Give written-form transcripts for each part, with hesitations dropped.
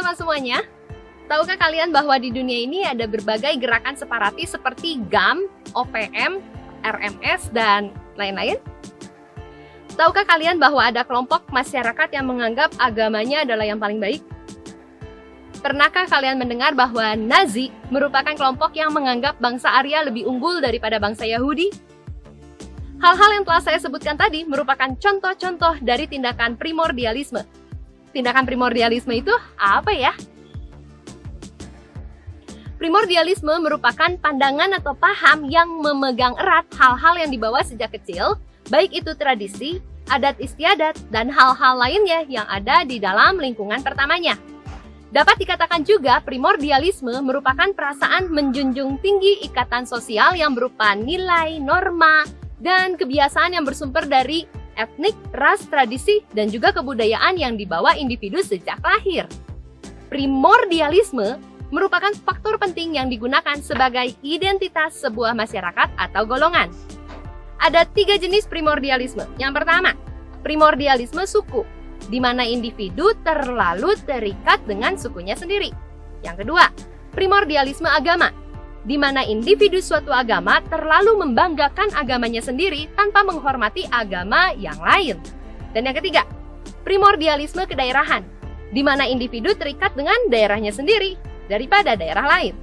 teman-teman semuanya. Tahukah kalian bahwa di dunia ini ada berbagai gerakan separatis seperti GAM, OPM, RMS, dan lain-lain? Tahukah kalian bahwa ada kelompok masyarakat yang menganggap agamanya adalah yang paling baik? Pernahkah kalian mendengar bahwa Nazi merupakan kelompok yang menganggap bangsa Arya lebih unggul daripada bangsa Yahudi? Hal-hal yang telah saya sebutkan tadi merupakan contoh-contoh dari tindakan primordialisme. Tindakan primordialisme itu apa ya? Primordialisme merupakan pandangan atau paham yang memegang erat hal-hal yang dibawa sejak kecil, baik itu tradisi, adat istiadat, dan hal-hal lainnya yang ada di dalam lingkungan pertamanya. Dapat dikatakan juga primordialisme merupakan perasaan menjunjung tinggi ikatan sosial yang berupa nilai, norma, dan kebiasaan yang bersumber dari etnik, ras, tradisi, dan juga kebudayaan yang dibawa individu sejak lahir. Primordialisme merupakan faktor penting yang digunakan sebagai identitas sebuah masyarakat atau golongan. Ada 3 jenis primordialisme. Yang pertama, primordialisme suku, di mana individu terlalu terikat dengan sukunya sendiri. Yang kedua, primordialisme agama, di mana individu suatu agama terlalu membanggakan agamanya sendiri tanpa menghormati agama yang lain. Dan yang ketiga, primordialisme kedaerahan, di mana individu terikat dengan daerahnya sendiri daripada daerah lain.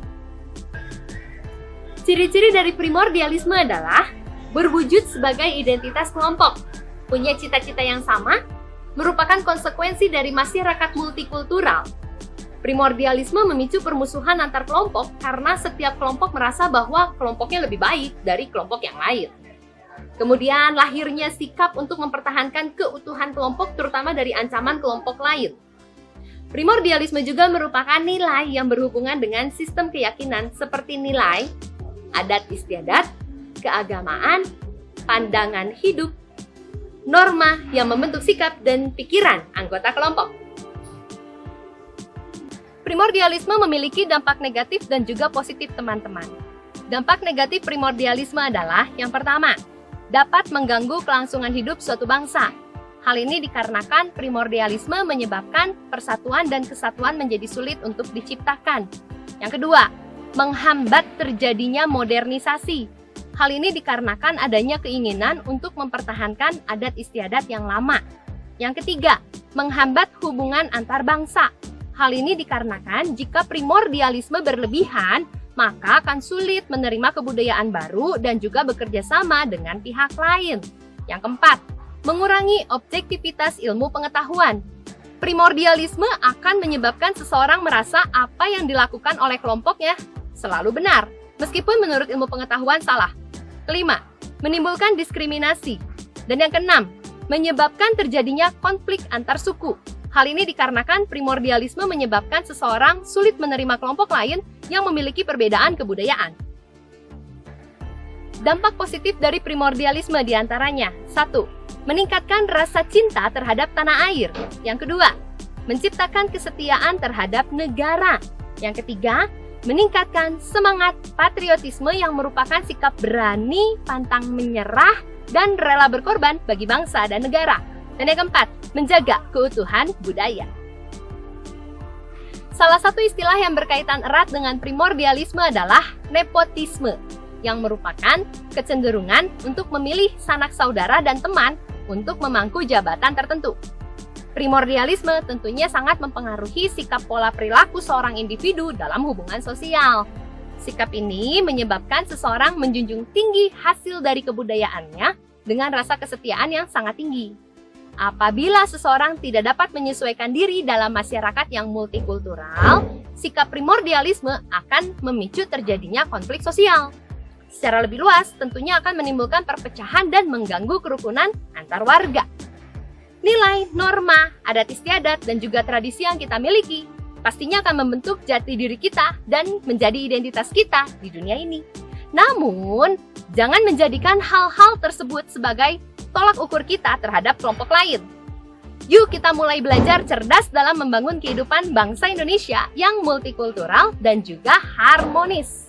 Ciri-ciri dari primordialisme adalah berwujud sebagai identitas kelompok, punya cita-cita yang sama, merupakan konsekuensi dari masyarakat multikultural. Primordialisme memicu permusuhan antar kelompok karena setiap kelompok merasa bahwa kelompoknya lebih baik dari kelompok yang lain. Kemudian lahirnya sikap untuk mempertahankan keutuhan kelompok terutama dari ancaman kelompok lain. Primordialisme juga merupakan nilai yang berhubungan dengan sistem keyakinan seperti nilai, adat istiadat, keagamaan, pandangan hidup, norma yang membentuk sikap dan pikiran anggota kelompok. Primordialisme memiliki dampak negatif dan juga positif, teman-teman. Dampak negatif primordialisme adalah yang pertama, dapat mengganggu kelangsungan hidup suatu bangsa. Hal ini dikarenakan primordialisme menyebabkan persatuan dan kesatuan menjadi sulit untuk diciptakan. Yang kedua, menghambat terjadinya modernisasi. Hal ini dikarenakan adanya keinginan untuk mempertahankan adat istiadat yang lama. Yang ketiga, menghambat hubungan antar bangsa. Hal ini dikarenakan jika primordialisme berlebihan, maka akan sulit menerima kebudayaan baru dan juga bekerja sama dengan pihak lain. Yang keempat, mengurangi objektivitas ilmu pengetahuan. Primordialisme akan menyebabkan seseorang merasa apa yang dilakukan oleh kelompoknya selalu benar, meskipun menurut ilmu pengetahuan salah. Kelima, menimbulkan diskriminasi. Dan yang keenam, menyebabkan terjadinya konflik antar suku. Hal ini dikarenakan primordialisme menyebabkan seseorang sulit menerima kelompok lain yang memiliki perbedaan kebudayaan. Dampak positif dari primordialisme diantaranya: 1. Meningkatkan rasa cinta terhadap tanah air. Yang kedua, menciptakan kesetiaan terhadap negara. Yang ketiga, meningkatkan semangat patriotisme yang merupakan sikap berani, pantang menyerah, dan rela berkorban bagi bangsa dan negara. Dan yang keempat, menjaga keutuhan budaya. Salah satu istilah yang berkaitan erat dengan primordialisme adalah nepotisme, yang merupakan kecenderungan untuk memilih sanak saudara dan teman untuk memangku jabatan tertentu. Primordialisme tentunya sangat mempengaruhi sikap pola perilaku seorang individu dalam hubungan sosial. Sikap ini menyebabkan seseorang menjunjung tinggi hasil dari kebudayaannya dengan rasa kesetiaan yang sangat tinggi. Apabila seseorang tidak dapat menyesuaikan diri dalam masyarakat yang multikultural, sikap primordialisme akan memicu terjadinya konflik sosial. Secara lebih luas, tentunya akan menimbulkan perpecahan dan mengganggu kerukunan antar warga. Nilai, norma, adat istiadat, dan juga tradisi yang kita miliki pastinya akan membentuk jati diri kita dan menjadi identitas kita di dunia ini. Namun, jangan menjadikan hal-hal tersebut sebagai tolak ukur kita terhadap kelompok lain. Yuk kita mulai belajar cerdas dalam membangun kehidupan bangsa Indonesia yang multikultural dan juga harmonis.